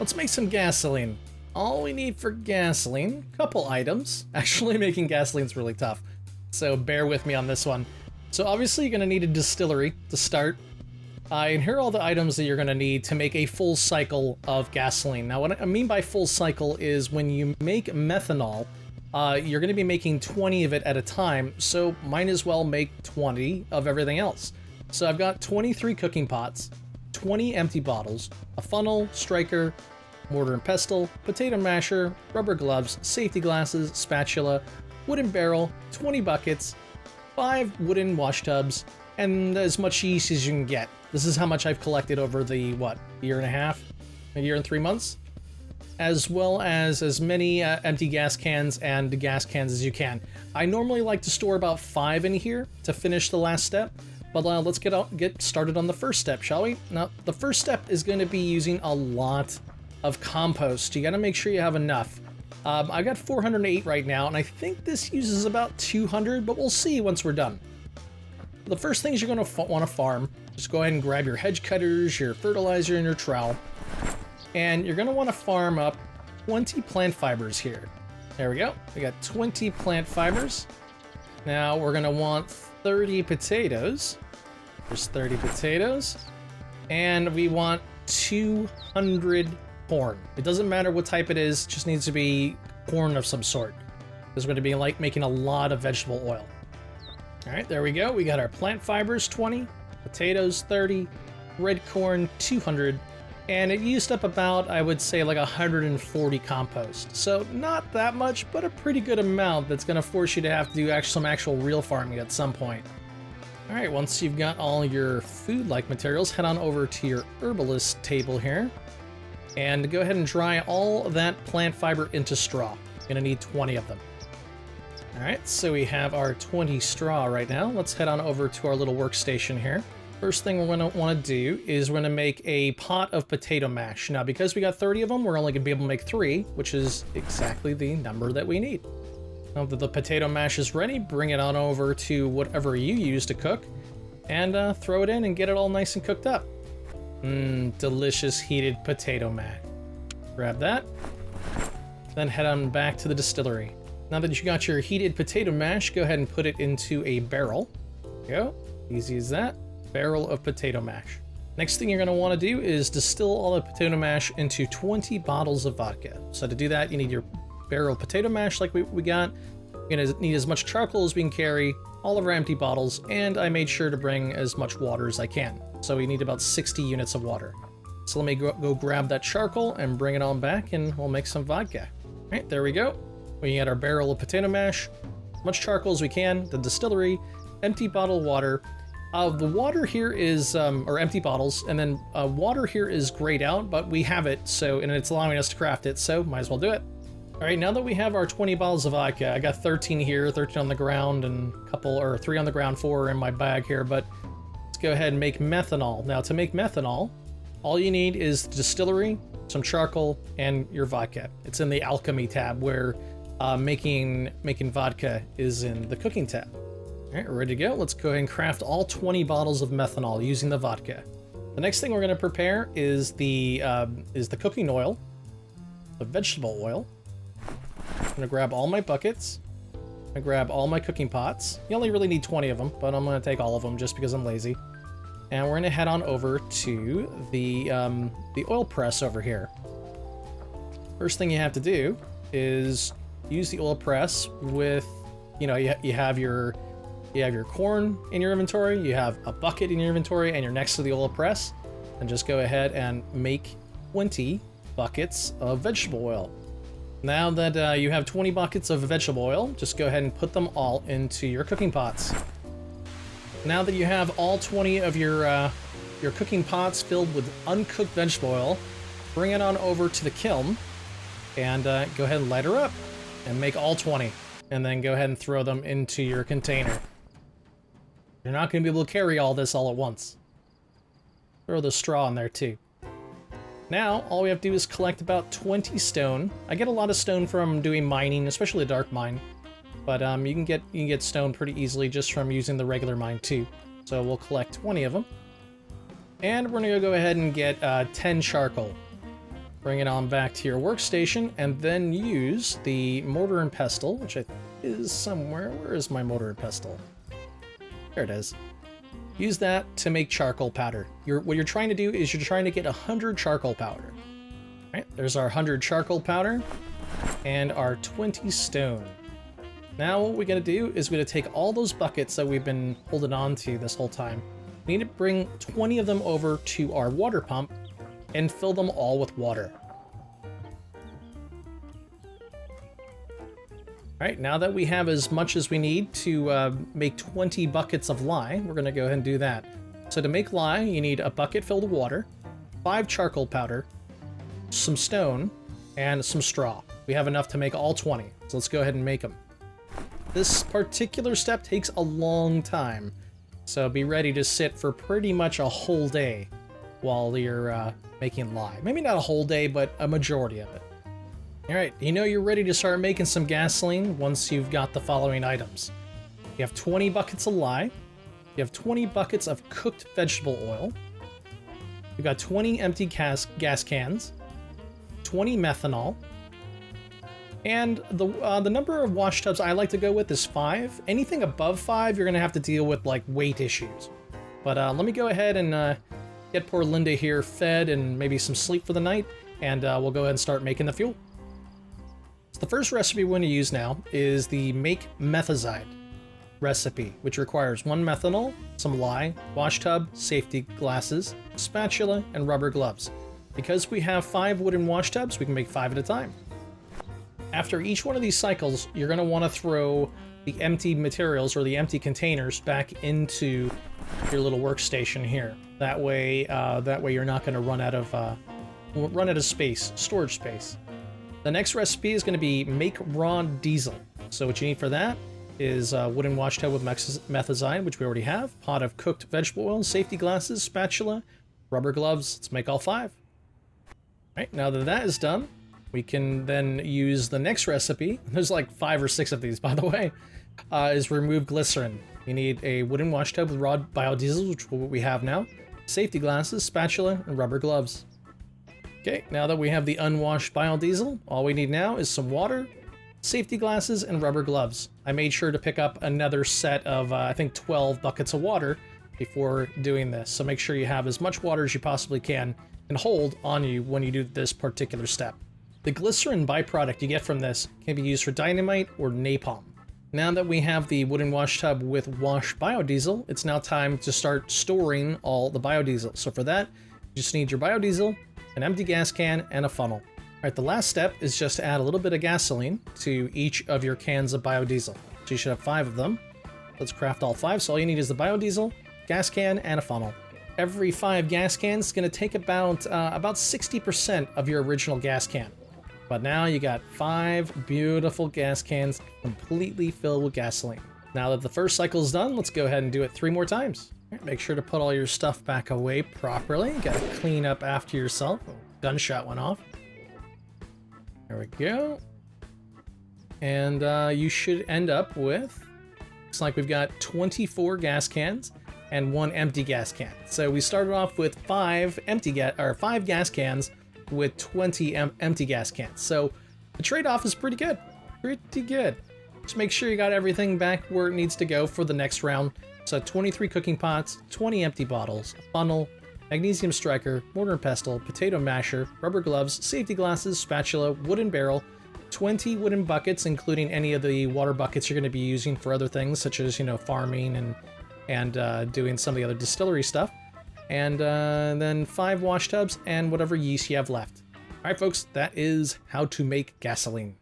Let's make some gasoline. All we need for gasoline, couple items. Actually, making gasoline's really tough, so bear with me on this one. So obviously you're gonna need a distillery to start. And here are all the items that you're gonna need to make a full cycle of gasoline. Now what I mean by full cycle is when you make methanol, you're gonna be making 20 of it at a time, so might as well make 20 of everything else. So I've got 23 cooking pots, 20 empty bottles, a funnel, striker, mortar and pestle, potato masher, rubber gloves, safety glasses, spatula, wooden barrel, 20 buckets, 5 wooden wash tubs, and as much yeast as you can get. This is how much I've collected over the, what, year and a half? A year and 3 months? As well as many empty gas cans and gas cans as you can. I normally like to store about 5 in here to finish the last step, but let's get started on the first step, shall we? Now, the first step is going to be using a lot of compost. You got to make sure you have enough. I got 408 right now, and I think this uses about 200, but we'll see once we're done. The first things you're going to want to farm, just go ahead and grab your hedge cutters, your fertilizer, and your trowel. And you're going to want to farm up 20 plant fibers here. There we go. We got 20 plant fibers. Now we're going to want 30 potatoes. There's 30 potatoes. And we want 200 corn. It doesn't matter what type it is, it just needs to be corn of some sort. Because we're going to be like making a lot of vegetable oil. Alright, there we go. We got our plant fibers 20, potatoes 30, red corn 200, and it used up about, I would say, like 140 compost. So not that much, but a pretty good amount that's going to force you to have to do some actual real farming at some point. Alright, once you've got all your food-like materials, head on over to your herbalist table here. And go ahead and dry all that plant fiber into straw. You're going to need 20 of them. Alright, so we have our 20 straw right now. Let's head on over to our little workstation here. First thing we're going to want to do is we're going to make a pot of potato mash. Now, because we got 30 of them, we're only going to be able to make 3, which is exactly the number that we need. Now that the potato mash is ready, bring it on over to whatever you use to cook, and throw it in and get it all nice and cooked up. Delicious heated potato mash. Grab that, then head on back to the distillery. Now that you got your heated potato mash, go ahead and put it into a barrel. There you go, easy as that. Barrel of potato mash. Next thing you're going to want to do is distill all the potato mash into 20 bottles of vodka. So to do that, you need your barrel of potato mash like we got. You're going to need as much charcoal as we can carry, all of our empty bottles, and I made sure to bring as much water as I can. So we need about 60 units of water. So let me go grab that charcoal and bring it on back, and we'll make some vodka. All right, there we go. We got our barrel of potato mash, as much charcoal as we can, the distillery, empty bottle of water. The water here is, or empty bottles, and then water here is grayed out, but we have it, so, and it's allowing us to craft it, so might as well do it. All right, now that we have our 20 bottles of vodka, I got 13 here, 13 on the ground, and a couple, or 3 on the ground, 4 in my bag here, but let's go ahead and make methanol. Now, to make methanol, all you need is the distillery, some charcoal, and your vodka. It's in the alchemy tab, where making vodka is in the cooking tab. All right, we're ready to go. Let's go ahead and craft all 20 bottles of methanol using the vodka. The next thing we're going to prepare is the cooking oil, the vegetable oil. I'm going to grab all my buckets. I'm going to grab all my cooking pots. You only really need 20 of them, but I'm going to take all of them just because I'm lazy. And we're going to head on over to the oil press over here. First thing you have to do is use the oil press with, you know, you have your corn in your inventory, you have a bucket in your inventory, and you're next to the oil press, and just go ahead and make 20 buckets of vegetable oil. Now that you have 20 buckets of vegetable oil, just go ahead and put them all into your cooking pots. Now that you have all 20 of your cooking pots filled with uncooked vegetable oil, bring it on over to the kiln, and go ahead and light her up, and make all 20, and then go ahead and throw them into your container. You're not going to be able to carry all this all at once. Throw the straw in there too. Now, all we have to do is collect about 20 stone. I get a lot of stone from doing mining, especially a dark mine. But you can get stone pretty easily just from using the regular mine too. So we'll collect 20 of them. And we're going to go ahead and get 10 charcoal. Bring it on back to your workstation, and then use the mortar and pestle, which I think is somewhere. Where is my mortar and pestle? There it is. Use that to make charcoal powder. What you're trying to do is you're trying to get 100 charcoal powder. All right, there's our 100 charcoal powder and our 20 stone. Now what we're going to do is we're going to take all those buckets that we've been holding on to this whole time. We need to bring 20 of them over to our water pump and fill them all with water. Alright, now that we have as much as we need to make 20 buckets of lye, we're going to go ahead and do that. So to make lye, you need a bucket filled with water, 5 charcoal powder, some stone, and some straw. We have enough to make all 20, so let's go ahead and make them. This particular step takes a long time, so be ready to sit for pretty much a whole day while you're making lye. Maybe not a whole day, but a majority of it. Alright, you know you're ready to start making some gasoline once you've got the following items. You have 20 buckets of lye, you have 20 buckets of cooked vegetable oil, you've got 20 empty gas cans, 20 methanol, and the number of wash tubs I like to go with is 5. Anything above 5, you're going to have to deal with like weight issues. But let me go ahead and get poor Linda here fed and maybe some sleep for the night, and we'll go ahead and start making the fuel. So the first recipe we're going to use now is the Make Methazide recipe, which requires 1 methanol, some lye, wash tub, safety glasses, spatula, and rubber gloves. Because we have 5 wooden wash tubs, we can make 5 at a time. After each one of these cycles, you're going to want to throw the empty materials or the empty containers back into your little workstation here. That way you're not going to run out of space, storage space. The next recipe is going to be Make Raw Diesel. So what you need for that is a wooden wash tub with methazine, which we already have, pot of cooked vegetable oil, safety glasses, spatula, rubber gloves. Let's make all 5. All right, now that that is done, we can then use the next recipe. There's like 5 or 6 of these, by the way, is remove glycerin. You need a wooden wash tub with raw biodiesel, which is what we have now, safety glasses, spatula, and rubber gloves. Okay, now that we have the unwashed biodiesel, all we need now is some water, safety glasses, and rubber gloves. I made sure to pick up another set of, I think 12 buckets of water before doing this. So make sure you have as much water as you possibly can and hold on you when you do this particular step. The glycerin byproduct you get from this can be used for dynamite or napalm. Now that we have the wooden wash tub with washed biodiesel, it's now time to start storing all the biodiesel. So for that, you just need your biodiesel, an empty gas can, and a funnel. All right, the last step is just to add a little bit of gasoline to each of your cans of biodiesel. So you should have 5 of them. Let's craft all 5. So all you need is the biodiesel, gas can, and a funnel. Every 5 gas cans is going to take about 60% of your original gas can. But now you got 5 beautiful gas cans completely filled with gasoline. Now that the first cycle is done, let's go ahead and do it 3 more times. All right, make sure to put all your stuff back away properly. You gotta clean up after yourself. Oh, gunshot went off. There we go. And you should end up with, looks like we've got 24 gas cans and 1 empty gas can. So we started off with 5 gas cans with 20 empty gas cans. So the trade-off is pretty good. Pretty good. Just make sure you got everything back where it needs to go for the next round. So 23 cooking pots, 20 empty bottles, a funnel, magnesium striker, mortar and pestle, potato masher, rubber gloves, safety glasses, spatula, wooden barrel, 20 wooden buckets, including any of the water buckets you're going to be using for other things, such as, you know, farming and doing some of the other distillery stuff. And then 5 wash tubs and whatever yeast you have left. All right, folks, that is how to make gasoline.